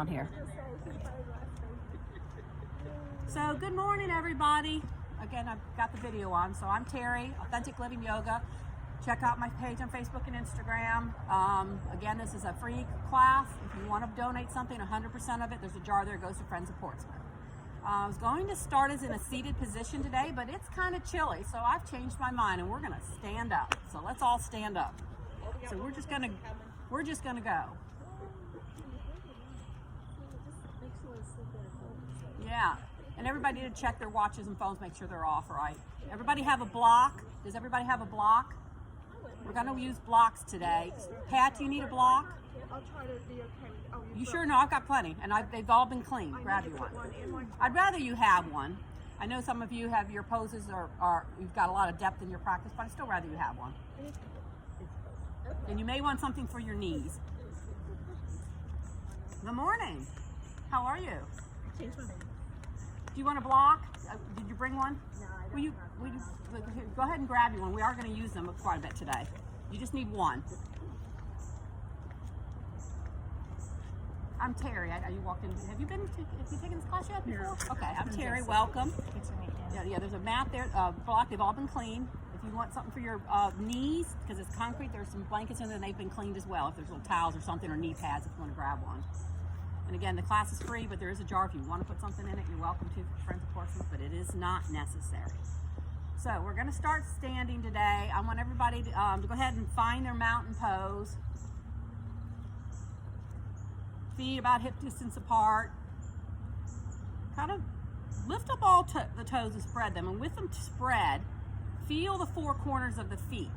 on here. So good morning, everybody. Again, I've got the video on. So I'm Terry, Authentic Living Yoga. Check out my page on Facebook and Instagram. Again, this is a free class. If you want to donate something, 100% of it, there's a jar there, goes to Friends of Portsmouth. I was going to start as in a seated position today, but it's kind of chilly, so I've changed my mind and we're going to stand up. So let's all stand up. So we're just going to go. Yeah, and everybody to check their watches and phones, make sure they're off, right? Everybody have a block? Does everybody have a block? We're going to use blocks today. Pat, do you need a block? I'll try to be okay. Oh, You sure? No, I've got plenty, and they've all been cleaned. Grab you one. I'd rather you have one. I know some of you have your poses or you've got a lot of depth in your practice, but I'd still rather you have one. And you may want something for your knees. Good morning. How are you? Change my name. Do you want a block? Did you bring one? No, I don't. Will you here, go ahead and grab you one. We are going to use them quite a bit today. You just need one. I'm Terry. You walked in. Have you taken this class yet before? No. Okay, I'm Terry. Welcome. Good to meet you. Yeah, there's a mat there, block. They've all been cleaned. If you want something for your knees, because it's concrete, there's some blankets in there and they've been cleaned as well. If there's little towels or something, or knee pads, if you want to grab one. And again, the class is free, but there is a jar. If you want to put something in it, you're welcome to, Friends of Portsmouth, but it is not necessary. So we're going to start standing today. I want everybody to go ahead and find their mountain pose. Feet about hip distance apart. Kind of lift up all the toes and spread them. And with them spread, feel the four corners of the feet.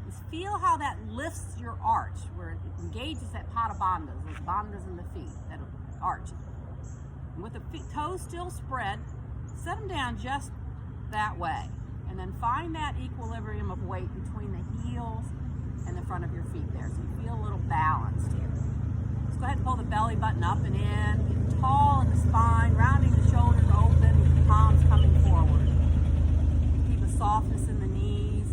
Just feel how that lifts your arch, where it engages that pada bandhas, those bandhas in the feet, that arch. And with the toes still spread, set them down just that way. And then find that equilibrium of weight between the heels and the front of your feet there, so you feel a little balanced here. Let's go ahead and pull the belly button up and in, get tall in the spine, rounding the shoulders open, with the palms coming forward. Keep a softness in the knees.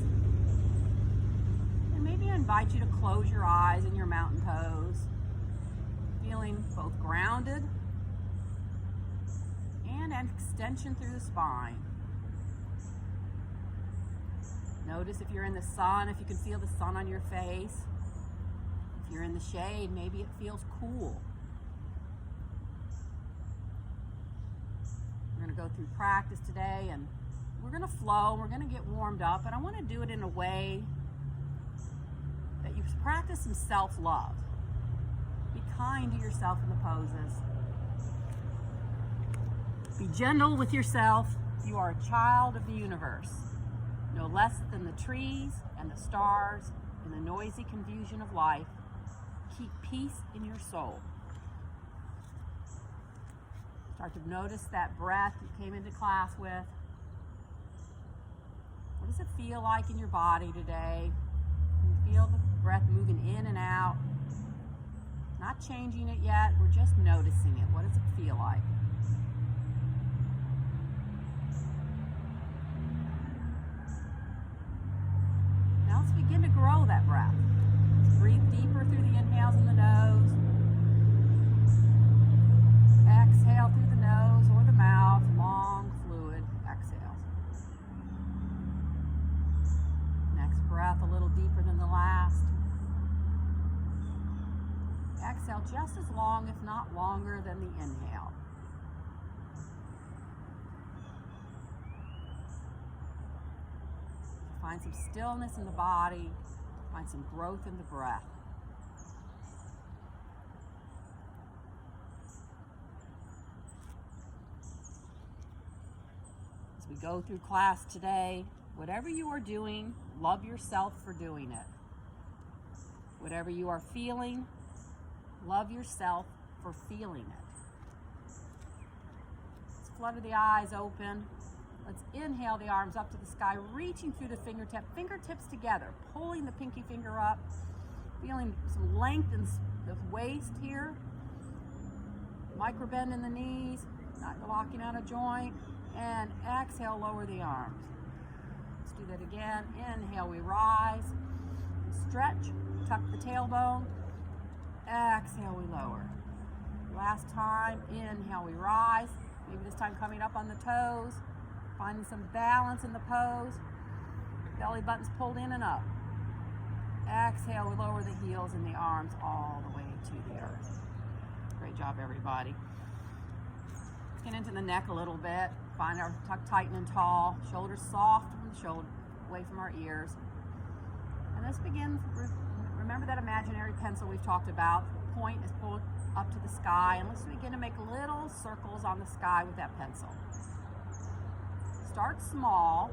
And maybe I invite you to close your eyes in your mountain pose, feeling both grounded and an extension through the spine. Notice if you're in the sun, if you can feel the sun on your face. If you're in the shade, maybe it feels cool. We're going to go through practice today and we're going to flow, we're going to get warmed up, and I want to do it in a way that you practice some self-love. Be kind to yourself in the poses. Be gentle with yourself. You are a child of the universe. No less than the trees and the stars in the noisy confusion of life. Keep peace in your soul. Start to notice that breath you came into class with. What does it feel like in your body today? Can you feel the breath moving in and out? Not changing it yet, we're just noticing it. What does it feel like? Now let's begin to grow that breath. Let's breathe deeper through the inhales in the nose. Exhale through the nose or the mouth, long, fluid exhale. Next breath a little deeper than the last. Exhale just as long, if not longer, than the inhale. Find some stillness in the body. Find some growth in the breath. As we go through class today, whatever you are doing, love yourself for doing it. Whatever you are feeling, love yourself for feeling it. Let's flutter the eyes open. Let's inhale the arms up to the sky, reaching through the fingertips together, pulling the pinky finger up, feeling some length in the waist here. Micro bend in the knees, not locking out a joint. And exhale, lower the arms. Let's do that again. Inhale, we rise. Stretch, tuck the tailbone. Exhale, we lower. Last time, inhale, we rise. Maybe this time coming up on the toes, finding some balance in the pose. Belly button's pulled in and up. Exhale, we lower the heels and the arms all the way to the earth. Great job, everybody. Let's get into the neck a little bit. Find our tuck tight and tall. Shoulders soft from the shoulder, away from our ears. And let's begin. Remember that imaginary pencil we've talked about. The point is pulled up to the sky, and let's begin to make little circles on the sky with that pencil. Start small,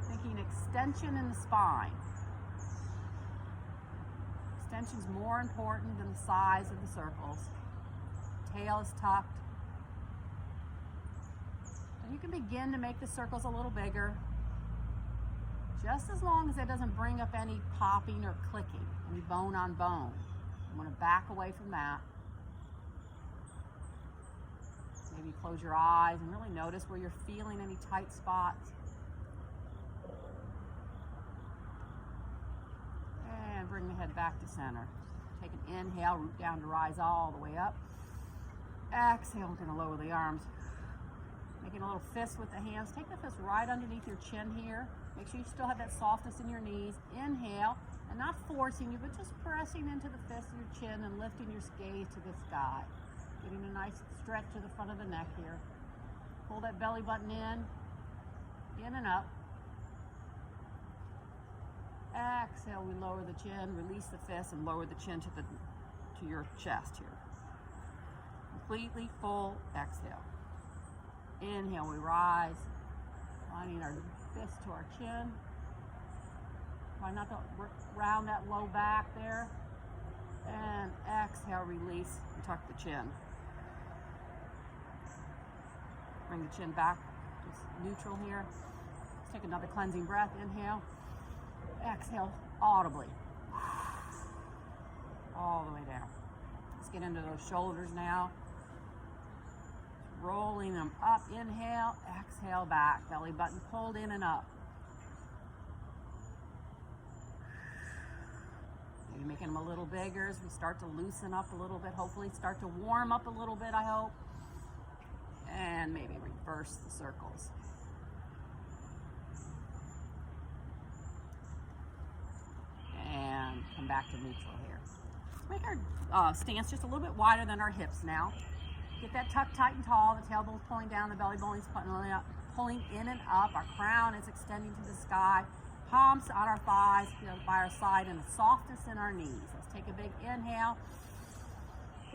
thinking extension in the spine. Extension is more important than the size of the circles. Tail is tucked. And you can begin to make the circles a little bigger, just as long as it doesn't bring up any popping or clicking, any bone on bone. You want to back away from that. Maybe close your eyes and really notice where you're feeling any tight spots. And bring the head back to center. Take an inhale, root down to rise all the way up. Exhale, we're going to lower the arms. Making a little fist with the hands. Take the fist right underneath your chin here. Make sure you still have that softness in your knees. Inhale, and not forcing you, but just pressing into the fist of your chin and lifting your gaze to the sky. Getting a nice stretch to the front of the neck here. Pull that belly button in and up. Exhale, we lower the chin, release the fist, and lower the chin to your chest here. Completely full exhale. Inhale, we rise, finding our fist to our chin. Try not to round that low back there. And exhale, release, and tuck the chin. Bring the chin back, just neutral here. Let's take another cleansing breath. Inhale. Exhale, audibly. All the way down. Let's get into those shoulders now. Rolling them up. Inhale, exhale, back. Belly button pulled in and up. Maybe making them a little bigger as we start to loosen up a little bit. Hopefully start to warm up a little bit, I hope. And maybe reverse the circles. And come back to neutral here. Make our stance just a little bit wider than our hips now. Get that tuck tight and tall. The tailbone's pulling down, the belly bone's pulling in and up. Our crown is extending to the sky. Palms on our thighs, by our side, and the softness in our knees. Let's take a big inhale.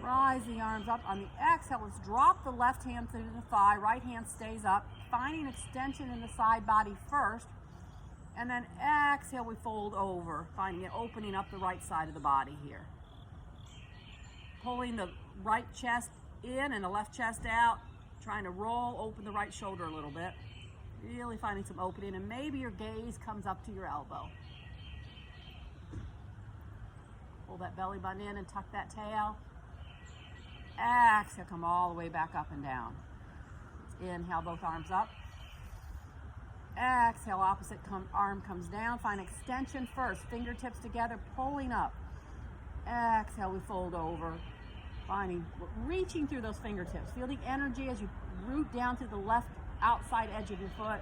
Rise the arms up. On the exhale, let's drop the left hand through the thigh. Right hand stays up. Finding extension in the side body first. And then exhale, we fold over. Finding it opening up the right side of the body here. Pulling the right chest in and the left chest out. Trying to roll open the right shoulder a little bit. Really finding some opening, and maybe your gaze comes up to your elbow. Pull that belly button in and tuck that tail. Exhale, come all the way back up and down. Inhale, both arms up. Exhale, opposite arm comes down. Find extension first. Fingertips together, pulling up. Exhale, we fold over. Finding, reaching through those fingertips. Feel the energy as you root down to the left outside edge of your foot.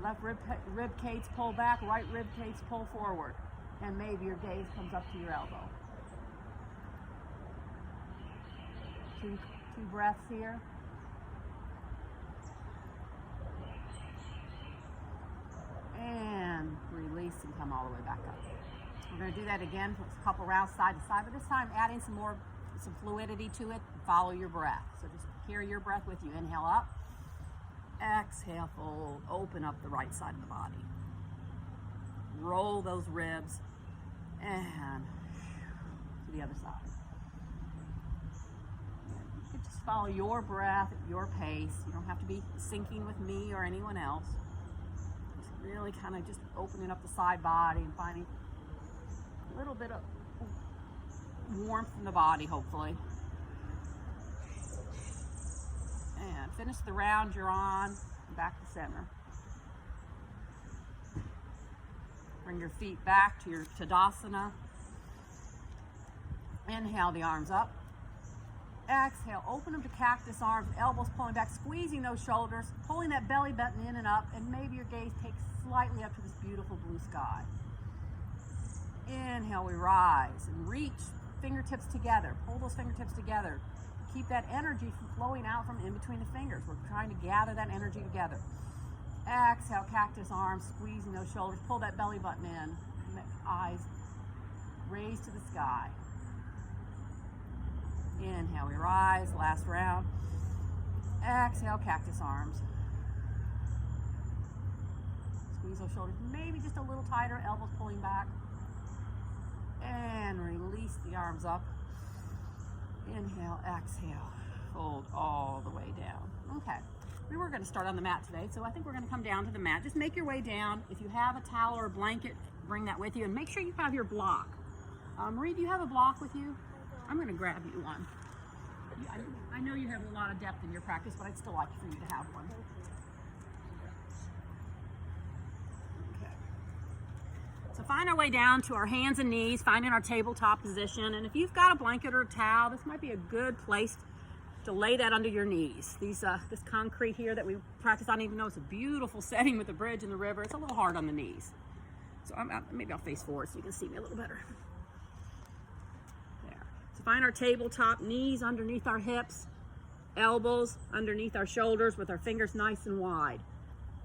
Left rib cage pull back, right rib cage pull forward. And maybe your gaze comes up to your elbow. Two breaths here. And release and come all the way back up. We're going to do that again for a couple rounds side to side, but this time adding some fluidity to it. Follow your breath. So just carry your breath with you. Inhale up. Exhale, fold. Open up the right side of the body. Roll those ribs. And to the other side. You can just follow your breath at your pace. You don't have to be syncing with me or anyone else. Just really kind of just opening up the side body and finding a little bit of warmth in the body, hopefully. And finish the round you're on, back to center. Bring your feet back to your Tadasana. Inhale the arms up. Exhale, open them to cactus arms, elbows pulling back, squeezing those shoulders, pulling that belly button in and up, and maybe your gaze takes slightly up to this beautiful blue sky. Inhale, we rise and reach fingertips together. Pull those fingertips together. Keep that energy from flowing out from in between the fingers. We're trying to gather that energy together. Exhale, cactus arms, squeezing those shoulders. Pull that belly button in. Eyes raise to the sky. Inhale, we rise. Last round. Exhale, cactus arms. Squeeze those shoulders maybe just a little tighter, elbows pulling back. And release the arms up. Inhale, exhale. Fold all the way down. Okay. We were going to start on the mat today, so I think we're going to come down to the mat. Just make your way down. If you have a towel or a blanket, bring that with you, and make sure you have your block. Marie, do you have a block with you? I'm going to grab you one. I know you have a lot of depth in your practice, but I'd still like for you to have one. Okay. So find our way down to our hands and knees, finding our tabletop position. And if you've got a blanket or a towel, this might be a good place to lay that under your knees. This concrete here that we practice on, even though it's a beautiful setting with the bridge and the river, it's a little hard on the knees. So maybe I'll face forward so you can see me a little better. There. So find our tabletop, knees underneath our hips, elbows underneath our shoulders with our fingers nice and wide.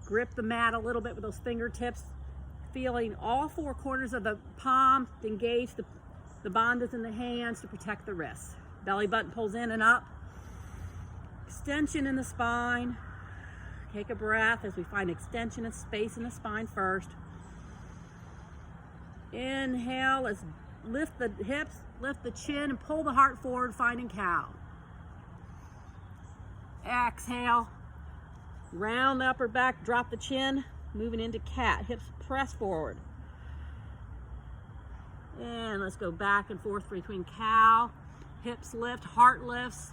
Grip the mat a little bit with those fingertips, feeling all four corners of the palm to engage the bandhas in the hands to protect the wrists. Belly button pulls in and up. Extension in the spine. Take a breath as we find extension and space in the spine first. Inhale, let's lift the hips, lift the chin, and pull the heart forward, finding cow. Exhale, round the upper back, drop the chin, moving into cat. Hips press forward. And let's go back and forth between cow. Hips lift, heart lifts,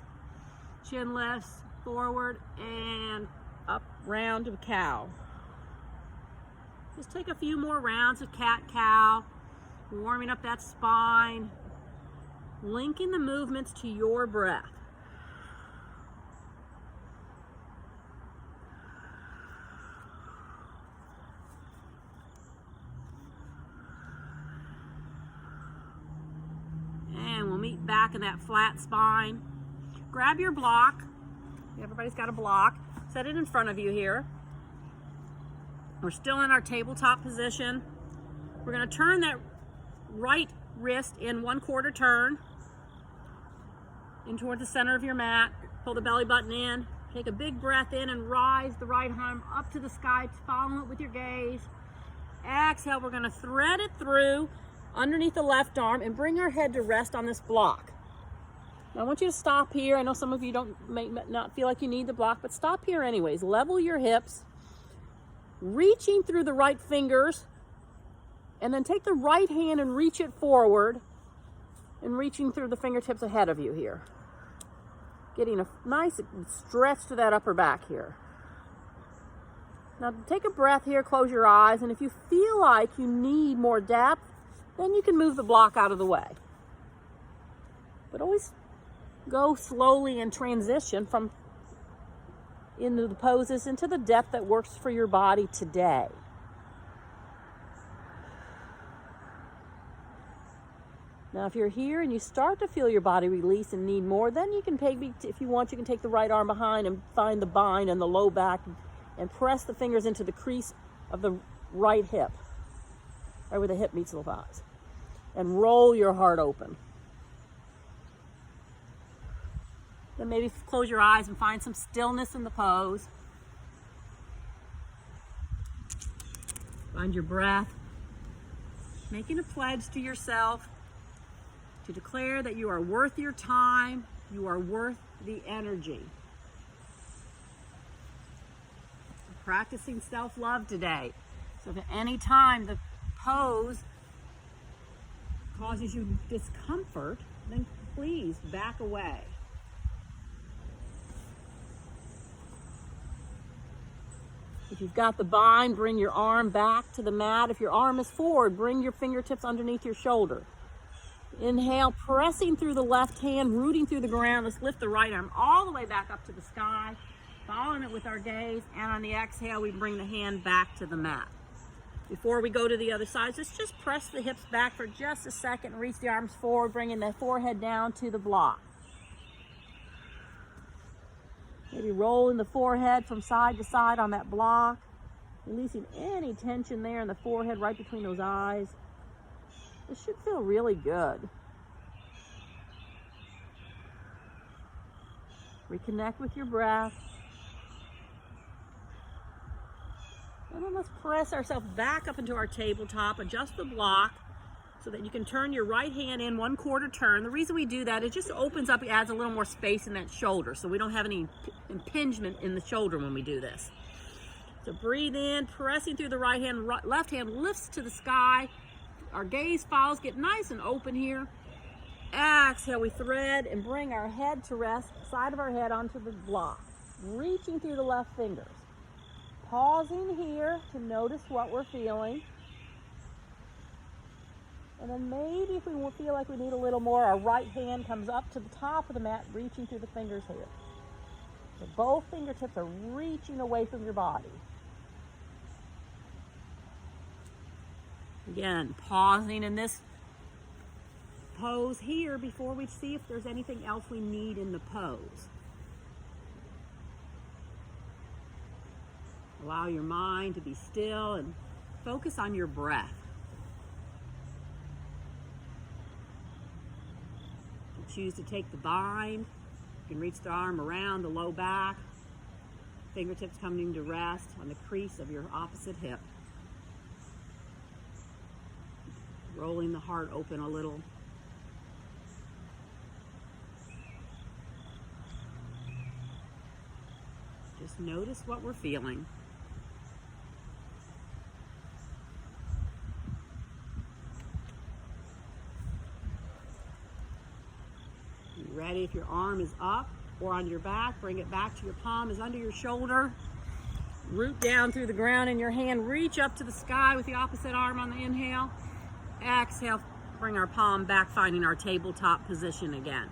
chin lifts, forward, and up, round to cow. Just take a few more rounds of cat-cow, warming up that spine, linking the movements to your breath. And we'll meet back in that flat spine. Grab your block. Everybody's got a block. Set it in front of you here. We're still in our tabletop position. We're going to turn that right wrist in 1/4 turn in toward the center of your mat. Pull the belly button in. Take a big breath in and rise the right arm up to the sky, following it with your gaze. Exhale, we're going to thread it through underneath the left arm and bring our head to rest on this block. Now I want you to stop here. I know some of you may not feel like you need the block, but stop here anyways. Level your hips, reaching through the right fingers, and then take the right hand and reach it forward and reaching through the fingertips ahead of you here. Getting a nice stretch to that upper back here. Now take a breath here, close your eyes, and if you feel like you need more depth, then you can move the block out of the way. But always go slowly and transition from into the poses into the depth that works for your body today. Now if you're here and you start to feel your body release and need more, then you can take, if you want, you can take the right arm behind and find the bind and the low back and press the fingers into the crease of the right hip, right where the hip meets the thighs, and roll your heart open. Then maybe close your eyes and find some stillness in the pose. Find your breath. Making a pledge to yourself to declare that you are worth your time, you are worth the energy. Practicing self-love today. So if at any time the pose causes you discomfort, then please back away. If you've got the bind, bring your arm back to the mat. If your arm is forward, bring your fingertips underneath your shoulder. Inhale, pressing through the left hand, rooting through the ground. Let's lift the right arm all the way back up to the sky, following it with our gaze. And on the exhale, we bring the hand back to the mat. Before we go to the other side, let's just press the hips back for just a second. Reach the arms forward, bringing the forehead down to the block. Maybe rolling the forehead from side to side on that block, releasing any tension there in the forehead right between those eyes. This should feel really good. Reconnect with your breath. And then let's press ourselves back up into our tabletop, adjust the block so that you can turn your right hand in 1/4 turn. The reason we do that, it just opens up, it adds a little more space in that shoulder so we don't have any impingement in the shoulder when we do this. So breathe in, pressing through the right hand, left hand lifts to the sky. Our gaze follows, get nice and open here. Exhale, we thread and bring our head to rest, side of our head onto the block, reaching through the left fingers. Pausing here to notice what we're feeling. And then maybe if we feel like we need a little more, our right hand comes up to the top of the mat, reaching through the fingers here. So both fingertips are reaching away from your body. Again, pausing in this pose here before we see if there's anything else we need in the pose. Allow your mind to be still and focus on your breath. If you choose to take the bind, you can reach the arm around the low back, fingertips coming to rest on the crease of your opposite hip. Rolling the heart open a little. Just notice what we're feeling. Ready? If your arm is up or on your back, bring it back to your palm is under your shoulder. Root down through the ground in your hand. Reach up to the sky with the opposite arm on the inhale. Exhale, bring our palm back, finding our tabletop position again.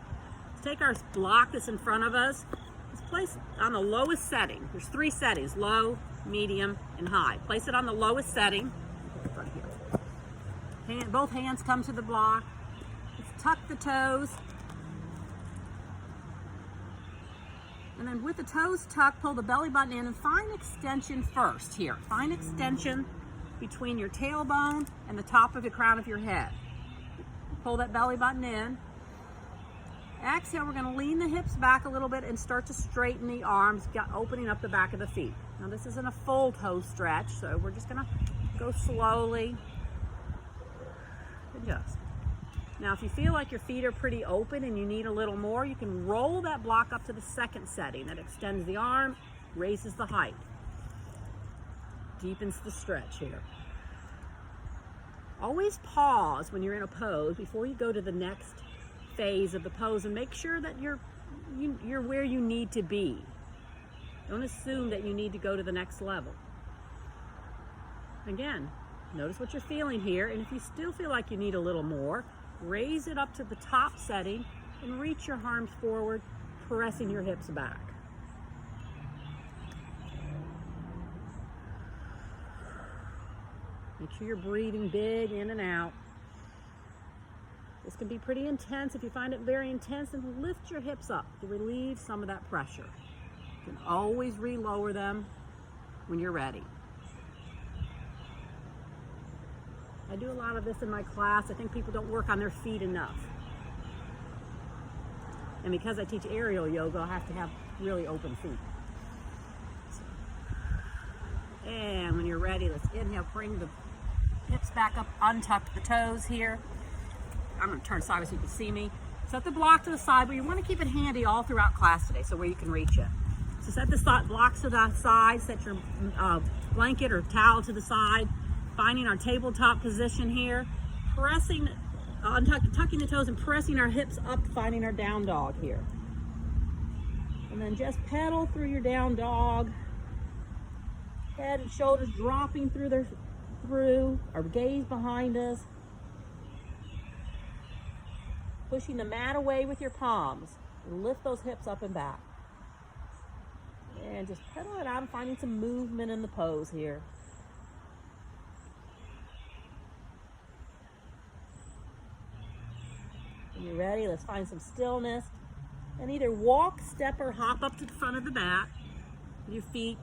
Let's take our block that's in front of us. Let's place it on the lowest setting. There's 3 settings, low, medium, and high. Place it on the lowest setting. Both hands come to the block. Let's tuck the toes. And then with the toes tucked, pull the belly button in and find extension first here. Find extension between your tailbone and the top of the crown of your head. Pull that belly button in. Exhale, we're going to lean the hips back a little bit and start to straighten the arms, opening up the back of the feet. Now this isn't a full toe stretch, so we're just going to go slowly. Adjust. Now if you feel like your feet are pretty open and you need a little more, you can roll that block up to the second setting. That extends the arm, raises the height. Deepens the stretch here. Always pause when you're in a pose before you go to the next phase of the pose and make sure that you're where you need to be. Don't assume that you need to go to the next level. Again, notice what you're feeling here, and if you still feel like you need a little more, raise it up to the top setting and reach your arms forward, pressing your hips back. Make sure you're breathing big in and out. This can be pretty intense. If you find it very intense, then lift your hips up to relieve some of that pressure. You can always re-lower them when you're ready. I do a lot of this in my class. I think people don't work on their feet enough. And because I teach aerial yoga, I have to have really open feet. And when you're ready, let's inhale, bring the hips back up, untuck the toes here. I'm going to turn sideways so you can see me. Set the block to the side, but you want to keep it handy all throughout class today, so where you can reach it. So set the blocks to the side, set your blanket or towel to the side, finding our tabletop position here, pressing, tucking the toes and pressing our hips up, finding our down dog here. And then just pedal through your down dog. Head and shoulders dropping through our gaze behind us. pushing the mat away with your palms. And lift those hips up and back. And just pedal it out and finding some movement in the pose here. When you're ready, let's find some stillness. And either walk, step, or hop up to the front of the mat with your feet,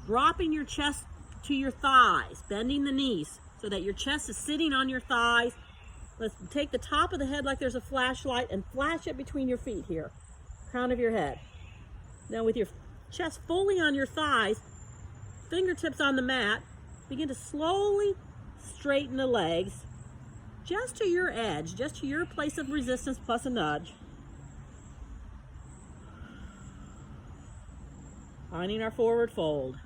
dropping your chest to your thighs, bending the knees so that your chest is sitting on your thighs. Let's take the top of the head like there's a flashlight and flash it between your feet here, crown of your head. Now with your chest fully on your thighs, fingertips on the mat, begin to slowly straighten the legs just to your edge, just to your place of resistance plus a nudge. Finding our forward fold.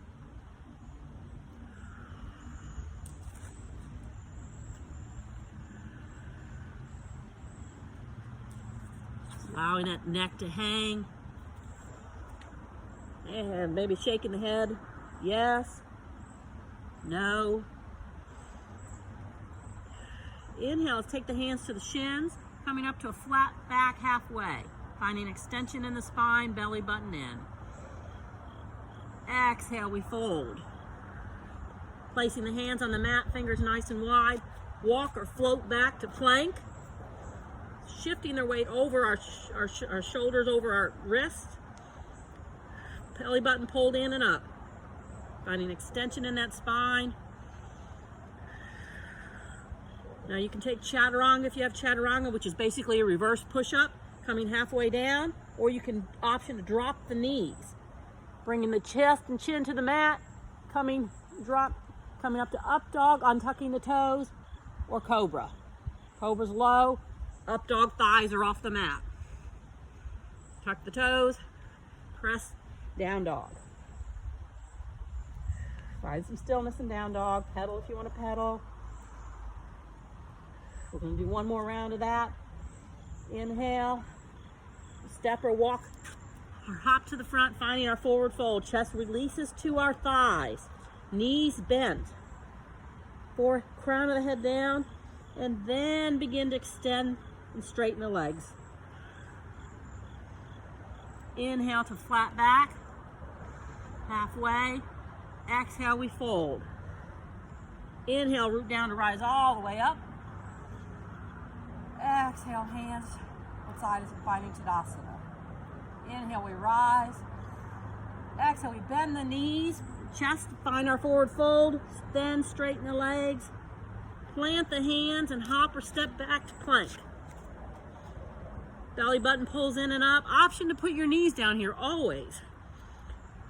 Allowing that neck to hang. And maybe shaking the head. Yes. No. Inhale, let's take the hands to the shins, coming up to a flat back halfway. Finding extension in the spine, belly button in. Exhale, we fold. Placing the hands on the mat, fingers nice and wide. Walk or float back to plank. Shifting their weight over our shoulders, over our wrists. Belly button pulled in and up. Finding extension in that spine. Now you can take chaturanga if you have chaturanga, which is basically a reverse push-up, coming halfway down, or you can option to drop the knees. Bringing the chest and chin to the mat, coming up to up dog, untucking the toes, or cobra. Cobra's low, up dog, thighs are off the mat. Tuck the toes, press, down dog. Find some stillness in down dog, pedal if you want to pedal. We're going to do one more round of that. Inhale, step or walk or hop to the front, finding our forward fold. Chest releases to our thighs, knees bent. Crown of the head down, and then begin to extend and straighten the legs. Inhale to flat back, halfway. Exhale, we fold. Inhale, root down to rise all the way up. Exhale, hands outside as we're finding Tadasana. Inhale, we rise. Exhale, we bend the knees, chest, find our forward fold, then straighten the legs, plant the hands and hop or step back to plank. Belly button pulls in and up. Option to put your knees down here always.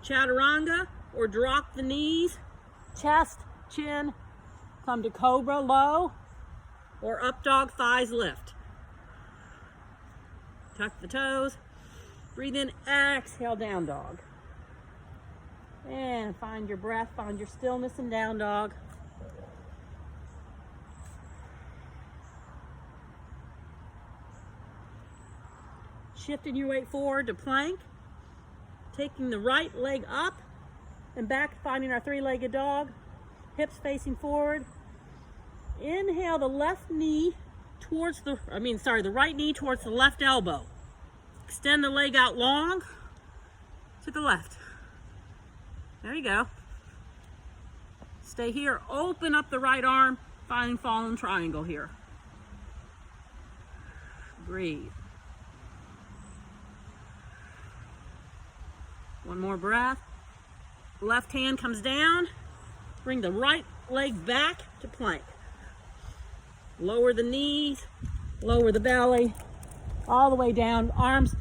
Chaturanga or drop the knees, chest, chin, come to cobra low, or up dog, thighs lift. Tuck the toes. Breathe in, exhale, down dog. And find your breath, find your stillness in down dog. Shifting your weight forward to plank. Taking the right leg up and back, finding our three-legged dog. Hips facing forward. Inhale the left knee towards the right knee towards the left elbow. Extend the leg out long to the left. There you go. Stay here. Open up the right arm. Find fallen triangle here. Breathe. One more breath. Left hand comes down. Bring the right leg back to plank. Lower the knees, lower the belly, all the way down. Arms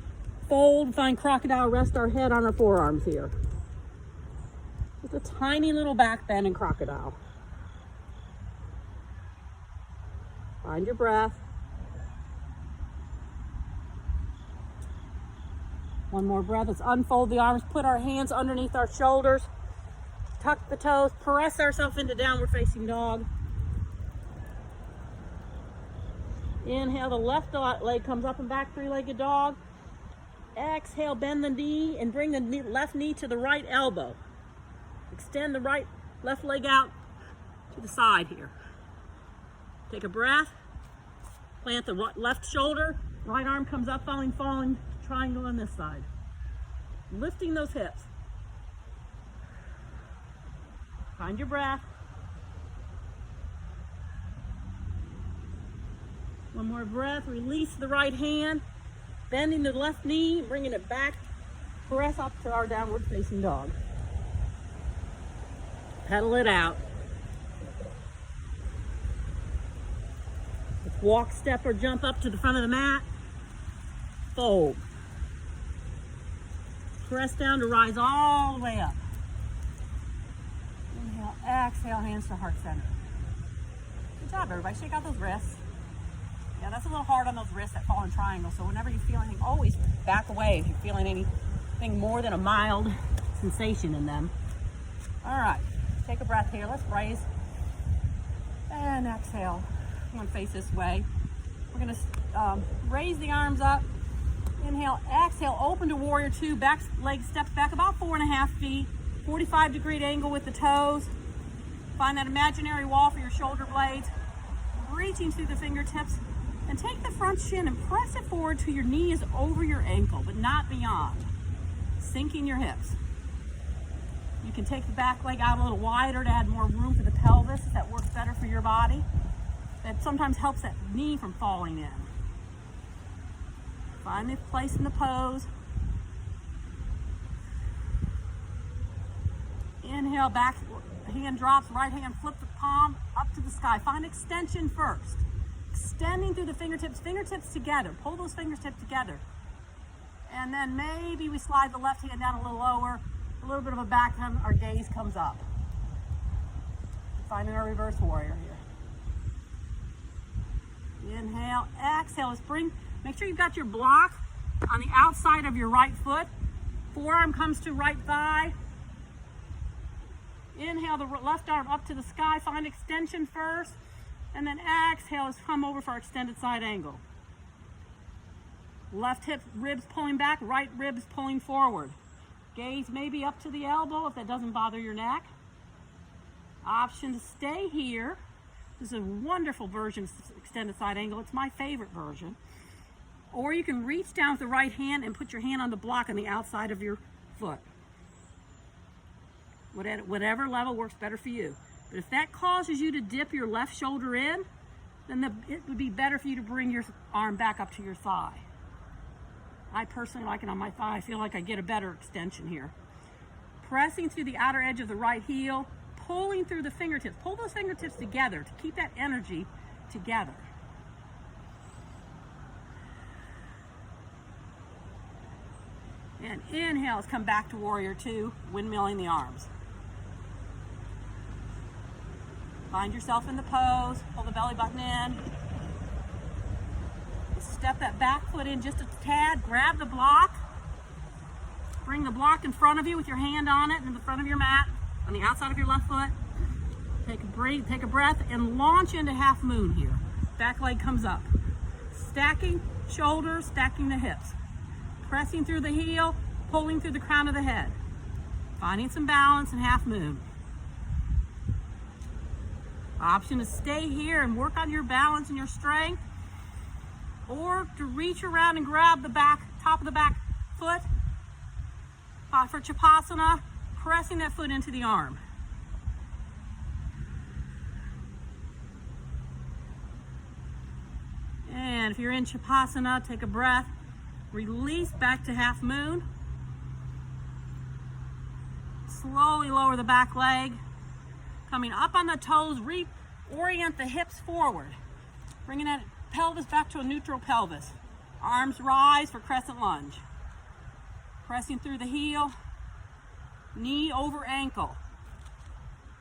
fold, find crocodile, rest our head on our forearms here. Just a tiny little back bend in crocodile. Find your breath. One more breath. Let's unfold the arms, put our hands underneath our shoulders, tuck the toes, press ourselves into downward facing dog. Inhale, the left leg comes up and back, three-legged dog. Exhale, bend the knee and bring the left knee to the right elbow. Extend the left leg out to the side here. Take a breath. Plant the left shoulder, right arm comes up, falling, triangle on this side. Lifting those hips. Find your breath. One more breath, release the right hand, bending the left knee, bringing it back, press up to our downward facing dog. Pedal it out. Walk, step, or jump up to the front of the mat. Fold. Press down to rise all the way up. Inhale, exhale, hands to heart center. Good job, everybody. Shake out those wrists. Yeah, that's a little hard on those wrists that fall in triangles. So whenever you feel anything, always back away if you're feeling anything more than a mild sensation in them. All right, take a breath here. Let's raise and exhale. I'm going to face this way. We're going to raise the arms up. Inhale, exhale, open to warrior two. Back leg steps back about 4.5 feet. 45-degree angle with the toes. Find that imaginary wall for your shoulder blades. Reaching through the fingertips. And take the front shin and press it forward till your knee is over your ankle, but not beyond. Sinking your hips. You can take the back leg out a little wider to add more room for the pelvis if that works better for your body. That sometimes helps that knee from falling in. Find the place in the pose. Inhale, back hand drops, right hand flip the palm up to the sky. Find extension first. Extending through the fingertips together. Pull those fingertips together. And then maybe we slide the left hand down a little lower, a little bit of a back hand, our gaze comes up. Finding our reverse warrior here. Inhale, exhale, let's make sure you've got your block on the outside of your right foot. Forearm comes to right thigh. Inhale, the left arm up to the sky, find extension first. And then exhale, let's come over for our extended side angle. Left hip, ribs pulling back, right ribs pulling forward. Gaze maybe up to the elbow if that doesn't bother your neck. Option to stay here. This is a wonderful version of extended side angle. It's my favorite version. Or you can reach down with the right hand and put your hand on the block on the outside of your foot. Whatever level works better for you. But if that causes you to dip your left shoulder in, then it would be better for you to bring your arm back up to your thigh. I personally like it on my thigh. I feel like I get a better extension here. Pressing through the outer edge of the right heel, pulling through the fingertips. Pull those fingertips together to keep that energy together. And inhale, let's come back to warrior two, windmilling the arms. Find yourself in the pose, pull the belly button in. Step that back foot in just a tad, grab the block. Bring the block in front of you with your hand on it in the front of your mat, on the outside of your left foot. Take a breath and launch into half moon here. Back leg comes up. Stacking shoulders, stacking the hips. Pressing through the heel, pulling through the crown of the head. Finding some balance in half moon. Option to stay here and work on your balance and your strength, or to reach around and grab the top of the back foot for Chapasana, pressing that foot into the arm. And if you're in Chapasana, take a breath, release back to half moon. Slowly lower the back leg. Coming up on the toes, reorient the hips forward. Bringing that pelvis back to a neutral pelvis. Arms rise for crescent lunge. Pressing through the heel, knee over ankle.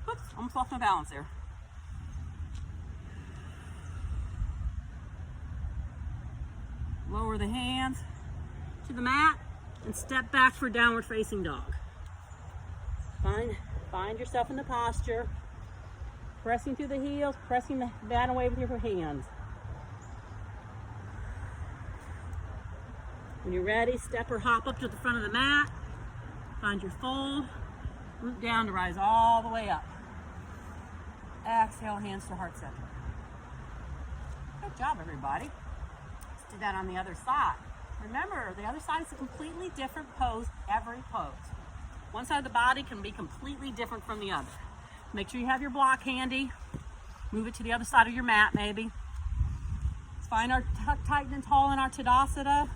Oops, almost lost my balance there. Lower the hands to the mat and step back for downward facing dog. Find yourself in the posture. Pressing through the heels, pressing the mat away with your hands. When you're ready, step or hop up to the front of the mat. Find your fold. Root down to rise all the way up. Exhale, hands to heart center. Good job, everybody. Let's do that on the other side. Remember, the other side is a completely different pose every pose. One side of the body can be completely different from the other. Make sure you have your block handy. Move it to the other side of your mat, maybe. Let's find our tuck, tighten, and tall in our Tadasana.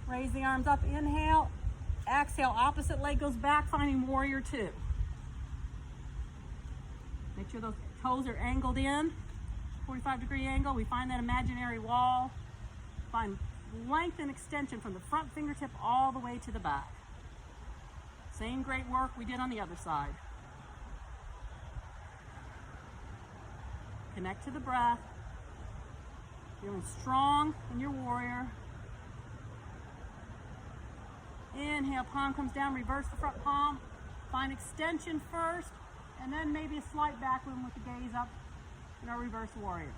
Raise the arms up, inhale. Exhale, opposite leg goes back, finding warrior two. Make sure those toes are angled in, 45-degree angle. We find that imaginary wall. Find length and extension from the front fingertip all the way to the back. Same great work we did on the other side. Connect to the breath. Feeling strong in your warrior. Inhale, palm comes down, reverse the front palm. Find extension first, and then maybe a slight back limb with the gaze up in our reverse warrior.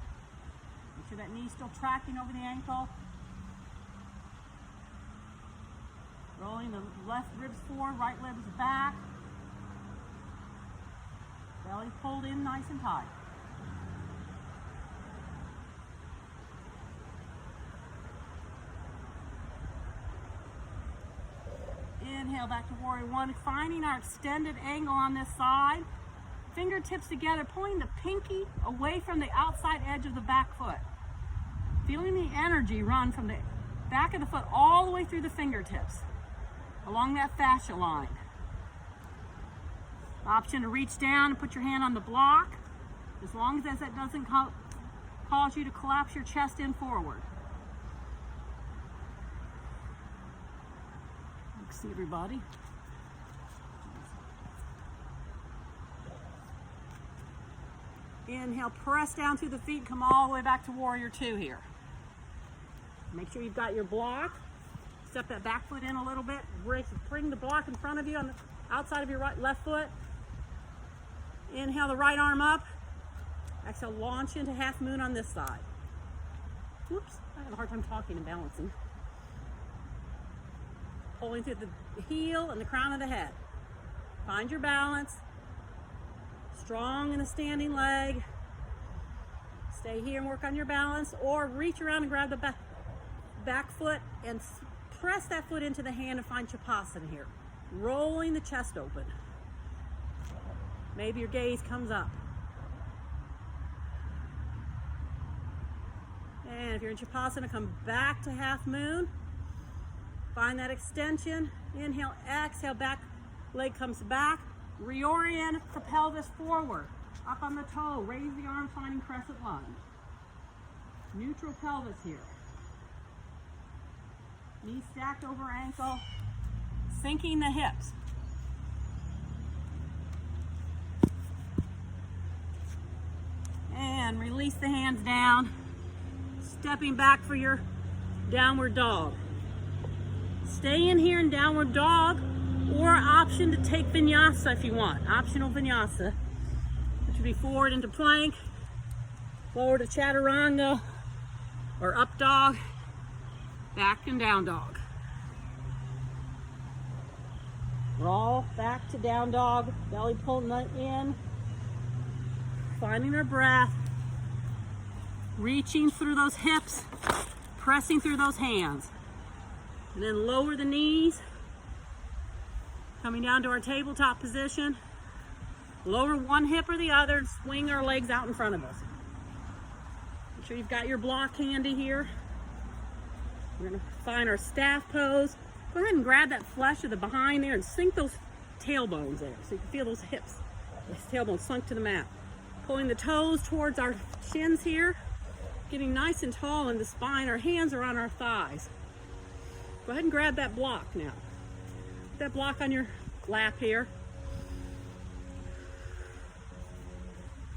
Make sure that knee's still tracking over the ankle. Rolling the left ribs forward, right ribs back. Belly pulled in nice and tight. Inhale back to warrior one, finding our extended angle on this side. Fingertips together, pulling the pinky away from the outside edge of the back foot. Feeling the energy run from the back of the foot all the way through the fingertips, along that fascia line. Option to reach down and put your hand on the block, as long as that doesn't cause you to collapse your chest in forward. See everybody. Inhale, press down through the feet, come all the way back to warrior two here. Make sure you've got your block. Step that back foot in a little bit. Bring the block in front of you on the outside of your left foot. Inhale the right arm up. Exhale, launch into half moon on this side. Whoops, I have a hard time talking and balancing. Pulling through the heel and the crown of the head. Find your balance. Strong in the standing leg. Stay here and work on your balance, or reach around and grab the back foot and press that foot into the hand and find Shavasana here. Rolling the chest open. Maybe your gaze comes up. And if you're in Shavasana, come back to half moon. Find that extension. Inhale, exhale, back leg comes back. Reorient the pelvis forward. Up on the toe. Raise the arm, finding crescent lunge. Neutral pelvis here. Knees stacked over ankle. Sinking the hips. And release the hands down. Stepping back for your downward dog. Stay in here in downward dog, or option to take Vinyasa if you want. Optional Vinyasa, which would be forward into plank, forward to Chaturanga, or up dog, back and down dog. Roll back to down dog, belly pulling in, finding our breath, reaching through those hips, pressing through those hands. And then lower the knees, coming down to our tabletop position. Lower one hip or the other, swing our legs out in front of us. Make sure you've got your block handy here. We're gonna find our staff pose. Go ahead and grab that flesh of the behind there and sink those tailbones there so you can feel those hips, those tailbones sunk to the mat. Pulling the toes towards our shins here, getting nice and tall in the spine. Our hands are on our thighs. Go ahead and grab that block now. Put that block on your lap here.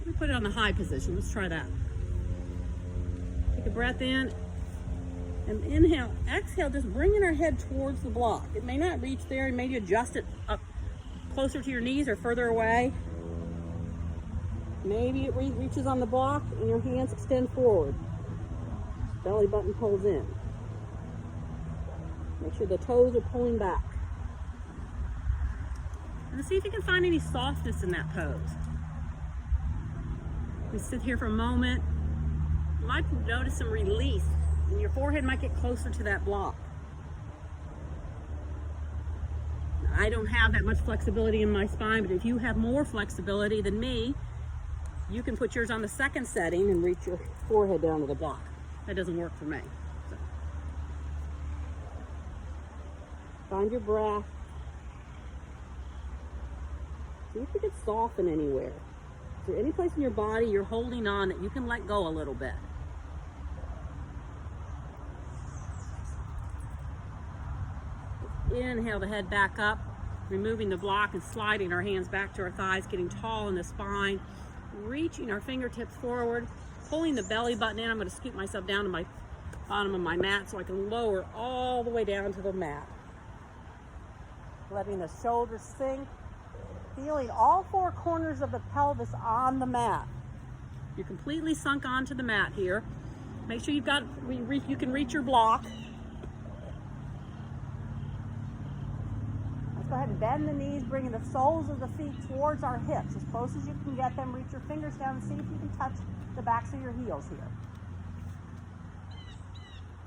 Let me put it on the high position. Let's try that. Take a breath in and inhale. Exhale, just bringing our head towards the block. It may not reach there. Maybe adjust it up closer to your knees or further away. Maybe it reaches on the block and your hands extend forward. Belly button pulls in. Make sure the toes are pulling back. And see if you can find any softness in that pose. We sit here for a moment, might notice some release, and your forehead might get closer to that block. I don't have that much flexibility in my spine, but if you have more flexibility than me, you can put yours on the second setting and reach your forehead down to the block. That doesn't work for me. So. Find your breath. See if you can soften anywhere. Is there any place in your body you're holding on that you can let go a little bit? Inhale the head back up, removing the block and sliding our hands back to our thighs, getting tall in the spine, reaching our fingertips forward, pulling the belly button in. I'm going to scoot myself down to my bottom of my mat so I can lower all the way down to the mat. Letting the shoulders sink, feeling all four corners of the pelvis on the mat. You're completely sunk onto the mat here. Make sure you can reach your block. Go ahead and bend the knees, bringing the soles of the feet towards our hips as close as you can get them. Reach your fingers down and see if you can touch the backs of your heels here.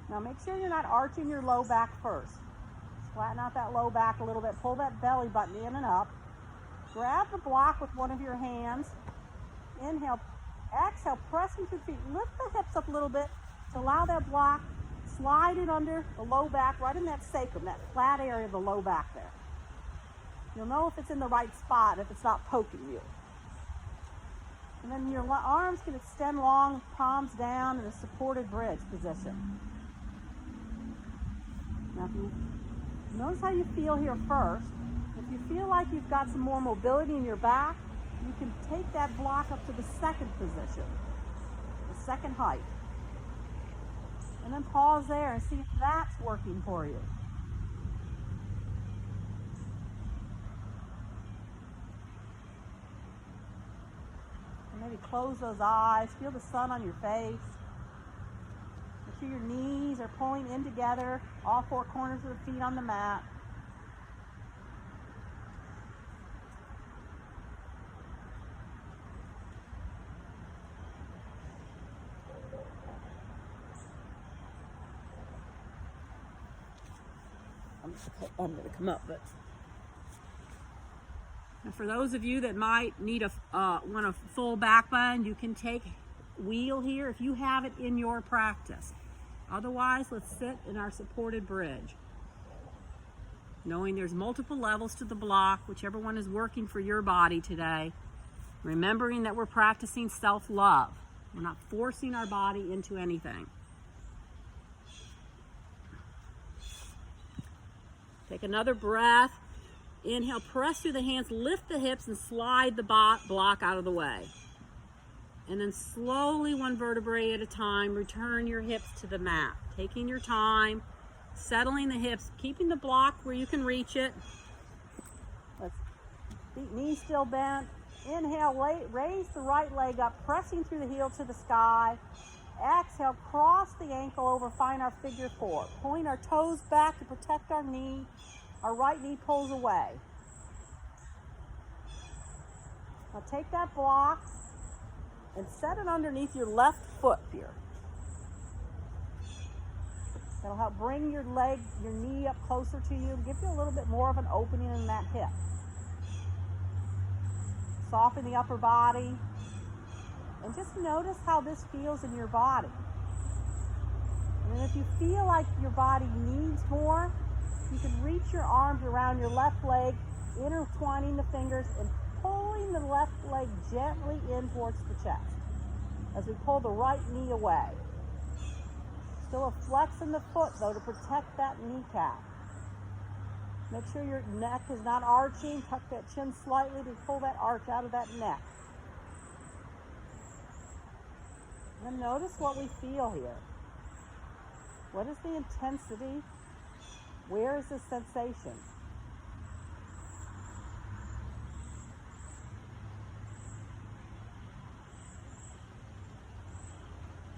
Now make sure you're not arching your low back first. Flatten out that low back a little bit. Pull that belly button in and up. Grab the block with one of your hands. Inhale, exhale, pressing through the feet. Lift the hips up a little bit to allow that block slide it under the low back, right in that sacrum, that flat area of the low back there. You'll know if it's in the right spot, if it's not poking you. And then your arms can extend long, palms down in a supported bridge position. Now, if you notice how you feel here first. If you feel like you've got some more mobility in your back, you can take that block up to the second position, the second height. And then pause there and see if that's working for you. Maybe close those eyes, feel the sun on your face. Make sure your knees are pulling in together, all four corners of the feet on the mat. I'm going to come up, but now for those of you that might need want a full back bend, you can take wheel here if you have it in your practice. Otherwise, let's sit in our supported bridge. Knowing there's multiple levels to the block, whichever one is working for your body today. Remembering that we're practicing self-love. We're not forcing our body into anything. Take another breath. Inhale, press through the hands, lift the hips, and slide the block out of the way. And then slowly, one vertebrae at a time, return your hips to the mat. Taking your time, settling the hips, keeping the block where you can reach it. Knees still bent. Inhale, raise the right leg up, pressing through the heel to the sky. Exhale, cross the ankle over, find our figure four. Pulling our toes back to protect our knee. Our right knee pulls away. Now take that block and set it underneath your left foot here. That'll help bring your knee up closer to you and give you a little bit more of an opening in that hip. Soften the upper body and just notice how this feels in your body. And then if you feel like your body needs more, you can reach your arms around your left leg, intertwining the fingers and pulling the left leg gently in towards the chest as we pull the right knee away. Still a flex in the foot though to protect that kneecap. Make sure your neck is not arching. Tuck that chin slightly to pull that arch out of that neck. And then notice what we feel here. What is the intensity? Where is the sensation?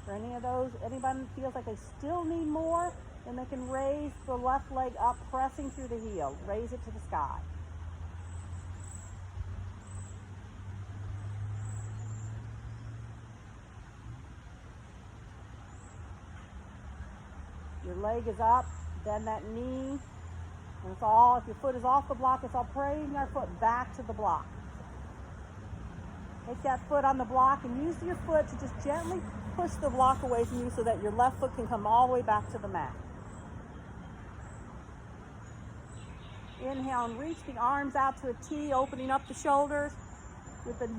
For any of those, anyone feels like they still need more, then they can raise the left leg up, pressing through the heel. Raise it to the sky. leg is up, bend that knee. And it's all, if your foot is off the block, it's all pressing our foot back to the block. Take that foot on the block and use your foot to just gently push the block away from you so that your left foot can come all the way back to the mat. Inhale and reach the arms out to a T, opening up the shoulders. With the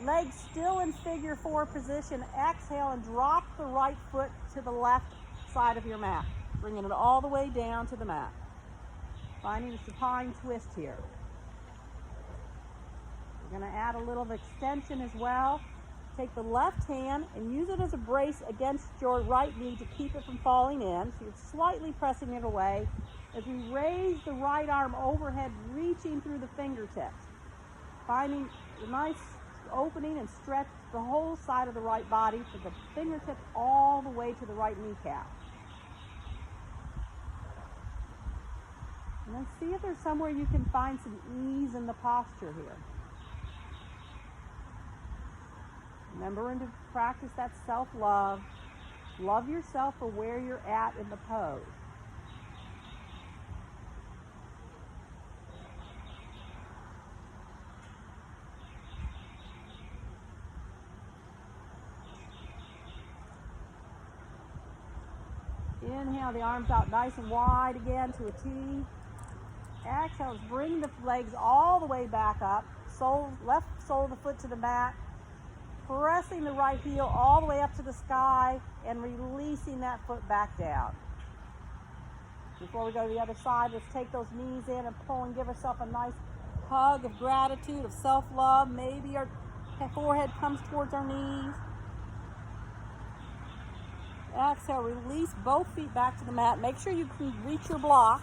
legs still in figure 4 position, exhale and drop the right foot to the left side of your mat, bringing it all the way down to the mat. Finding a supine twist here. We're going to add a little extension as well. Take the left hand and use it as a brace against your right knee to keep it from falling in. So you're slightly pressing it away as we raise the right arm overhead, reaching through the fingertips. Finding a nice opening and stretch the whole side of the right body from the fingertips all the way to the right kneecap. And then see if there's somewhere you can find some ease in the posture here. Remembering to practice that self-love. Love yourself for where you're at in the pose. Inhale, the arms out nice and wide again to a T. Exhale, bring the legs all the way back up. Left sole of the foot to the mat. Pressing the right heel all the way up to the sky and releasing that foot back down. Before we go to the other side, let's take those knees in and pull and give ourselves a nice hug of gratitude, of self-love. Maybe our forehead comes towards our knees. Exhale, release both feet back to the mat. Make sure you can reach your block.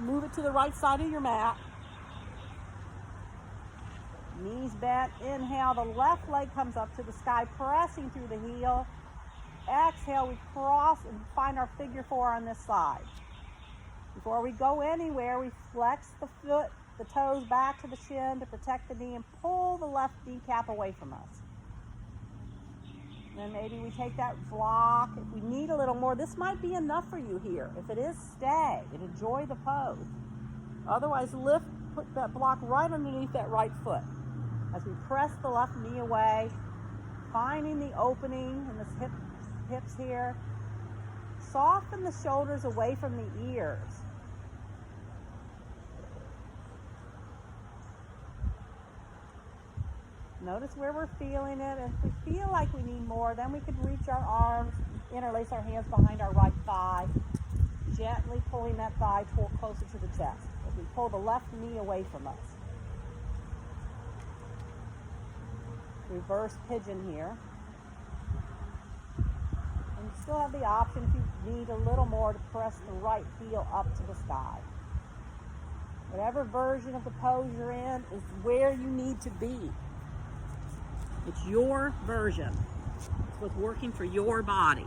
Move it to the right side of your mat. Knees bent. Inhale, the left leg comes up to the sky, pressing through the heel. Exhale, we cross and find our figure 4 on this side. Before we go anywhere, we flex the foot, the toes back to the shin to protect the knee and pull the left kneecap away from us. Then maybe we take that block. If we need a little more, this might be enough for you here. If it is, stay and enjoy the pose. Otherwise, put that block right underneath that right foot. As we press the left knee away, finding the opening in the hips here. Soften the shoulders away from the ears. Notice where we're feeling it. If we feel like we need more, then we could reach our arms, interlace our hands behind our right thigh, gently pulling that thigh closer to the chest as we pull the left knee away from us. Reverse pigeon here. And you still have the option, if you need a little more, to press the right heel up to the sky. Whatever version of the pose you're in is where you need to be. It's your version. It's what's working for your body.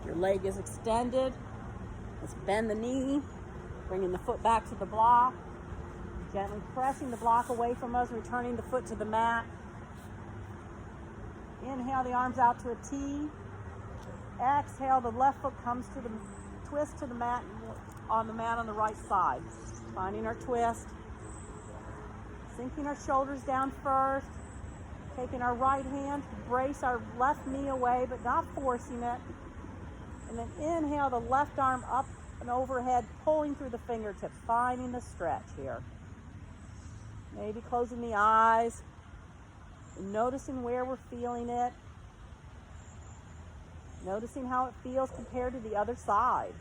Your leg is extended. Let's bend the knee, bringing the foot back to the block. Gently pressing the block away from us, returning the foot to the mat. Inhale, the arms out to a T. Exhale, the left foot comes to the twist to the mat on the right side. Finding our twist. Sinking our shoulders down first. Taking our right hand to brace our left knee away, but not forcing it. And then inhale, the left arm up and overhead, pulling through the fingertips, finding the stretch here. Maybe closing the eyes, and noticing where we're feeling it. Noticing how it feels compared to the other side.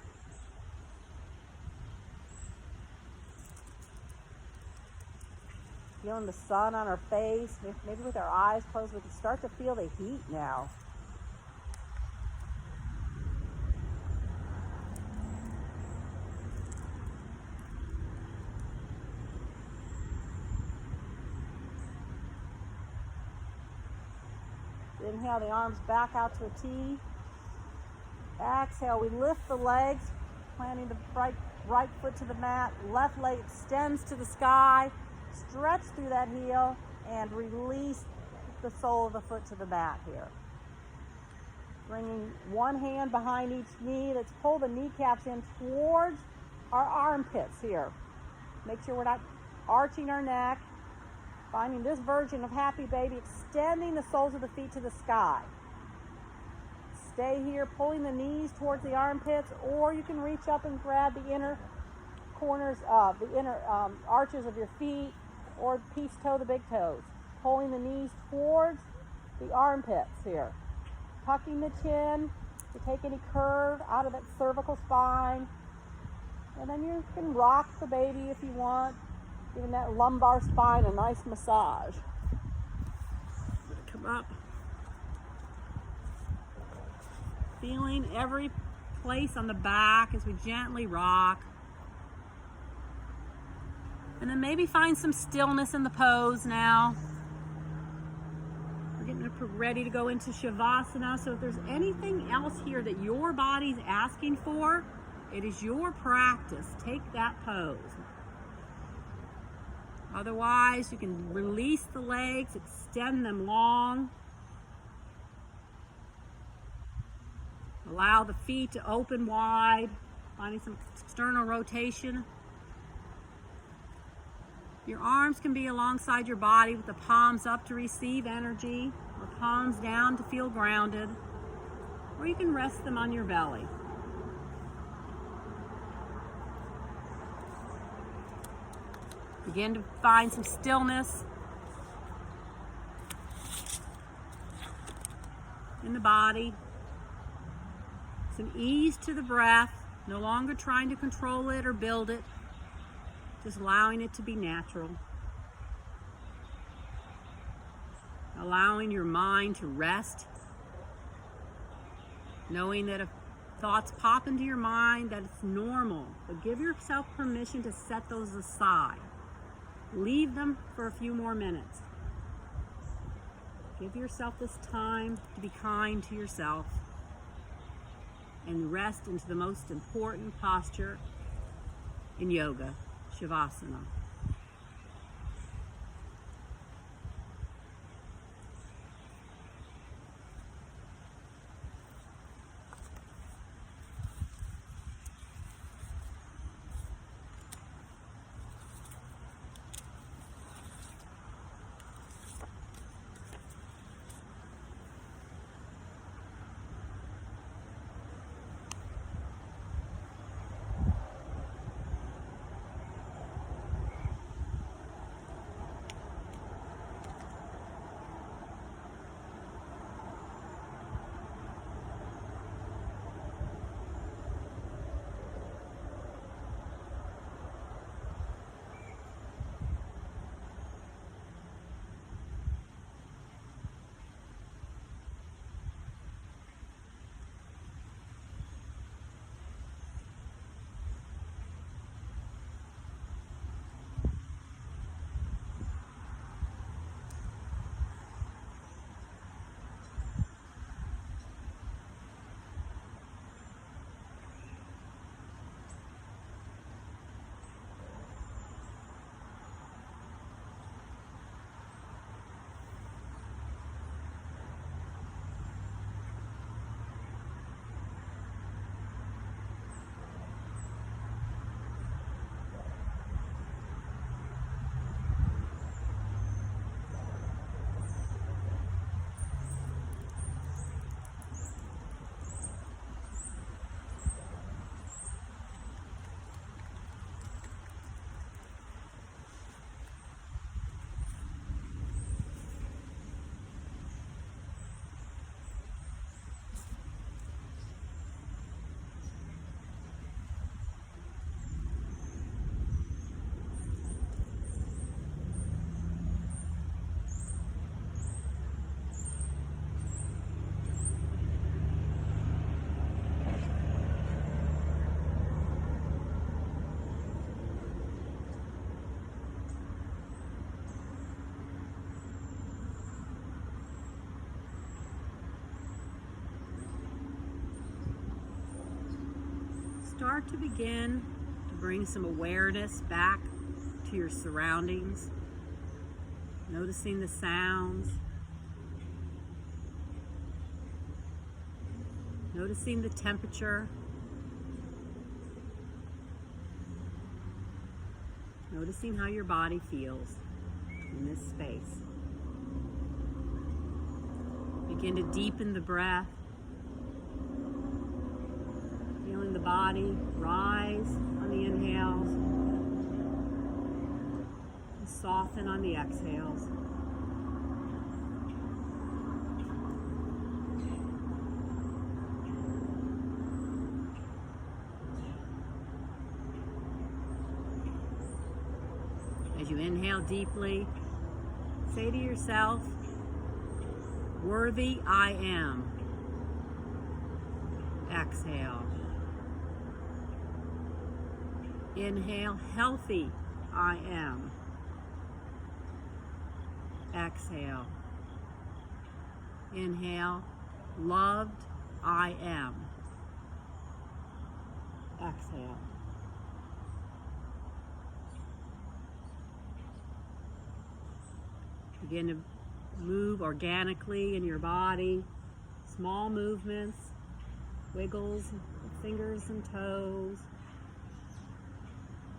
Feeling the sun on our face, maybe with our eyes closed, we can start to feel the heat now. Inhale, the arms back out to a T. Exhale, we lift the legs, planting the right foot to the mat. Left leg extends to the sky. Stretch through that heel. and release the sole of the foot to the mat here. Bringing one hand behind each knee. Let's pull the kneecaps in towards our armpits here. Make sure we're not arching our neck. Finding this version of happy baby, extending the soles of the feet to the sky. Stay here, pulling the knees towards the armpits, or you can reach up and grab the inner corners of the inner arches of your feet, or peace toe the big toes. Pulling the knees towards the armpits here. Tucking the chin to take any curve out of that cervical spine. And then you can rock the baby if you want, giving that lumbar spine a nice massage. Come up. Feeling every place on the back as we gently rock. And then maybe find some stillness in the pose now. We're getting ready to go into Shavasana. So if there's anything else here that your body's asking for, it is your practice. Take that pose. Otherwise, you can release the legs, extend them long. Allow the feet to open wide, finding some external rotation. Your arms can be alongside your body with the palms up to receive energy, or palms down to feel grounded, or you can rest them on your belly. Begin to find some stillness in the body. Some ease to the breath, no longer trying to control it or build it, just allowing it to be natural. Allowing your mind to rest, knowing that if thoughts pop into your mind, that it's normal, but give yourself permission to set those aside. Leave them for a few more minutes. Give yourself this time to be kind to yourself and rest into the most important posture in yoga, Shavasana. Start to begin to bring some awareness back to your surroundings. Noticing the sounds. Noticing the temperature. Noticing how your body feels in this space. Begin to deepen the breath. Feeling the body rise on the inhales and soften on the exhales. As you inhale deeply, say to yourself, worthy I am. Exhale. Inhale, healthy I am. Exhale. Inhale, loved I am. Exhale. Begin to move organically in your body. Small movements, wiggles, fingers and toes.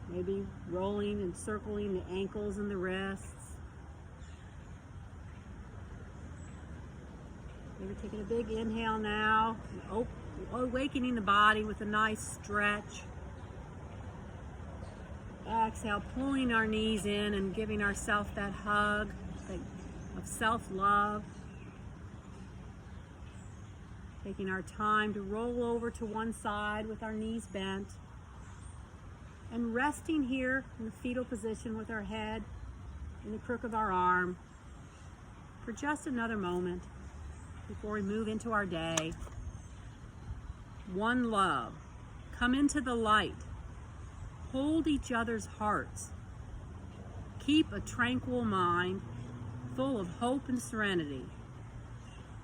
Maybe rolling and circling the ankles and the wrists. Maybe taking a big inhale now. Awakening the body with a nice stretch. Exhale, pulling our knees in and giving ourselves that hug of self-love. Taking our time to roll over to one side with our knees bent. And resting here in the fetal position with our head in the crook of our arm for just another moment before we move into our day. One love. Come into the light. Hold each other's hearts. Keep a tranquil mind full of hope and serenity.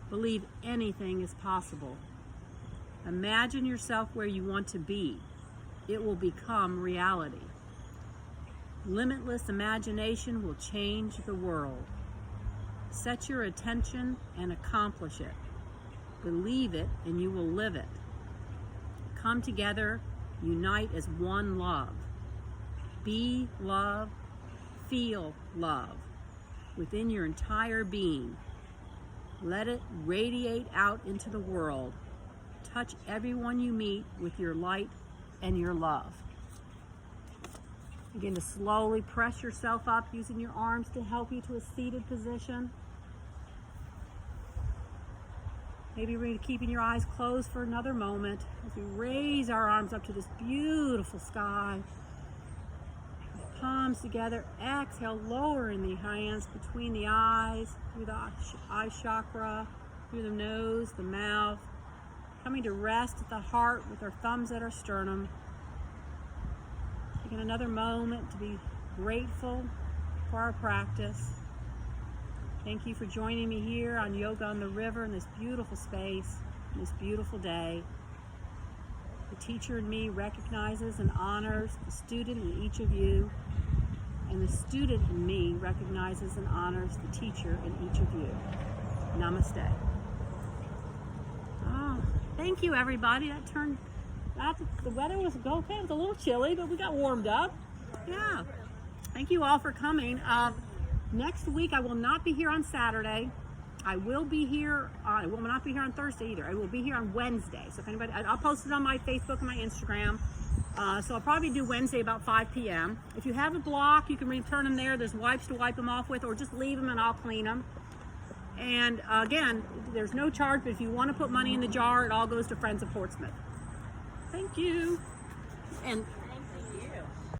Believe anything is possible. Imagine yourself where you want to be. It will become reality. Limitless imagination will change the world. Set your attention and accomplish it. Believe it and you will live it. Come together, unite as one love. Be love, feel love within your entire being. Let it radiate out into the world. Touch everyone you meet with your light and your love. Begin to slowly press yourself up using your arms to help you to a seated position. Maybe we're keeping your eyes closed for another moment as we raise our arms up to this beautiful sky. Palms together. Exhale, lowering the hands between the eyes, through the eye chakra, through the nose, the mouth. Coming to rest at the heart with our thumbs at our sternum. Taking another moment to be grateful for our practice. Thank you for joining me here on Yoga on the River in this beautiful space, in this beautiful day. The teacher in me recognizes and honors the student in each of you, and the student in me recognizes and honors the teacher in each of you. Namaste. Thank you, everybody. The weather was okay. It was a little chilly, but we got warmed up. Yeah. Thank you all for coming. Next week, I will not be here on Saturday. I will be here. I will not be here on Thursday either. I will be here on Wednesday. So if anybody, I'll post it on my Facebook and my Instagram. So I'll probably do Wednesday about 5 p.m. If you have a block, you can return them there. There's wipes to wipe them off with, or just leave them and I'll clean them. And again, there's no charge, but if you want to put money in the jar, it all goes to Friends of Portsmouth. Thank you. And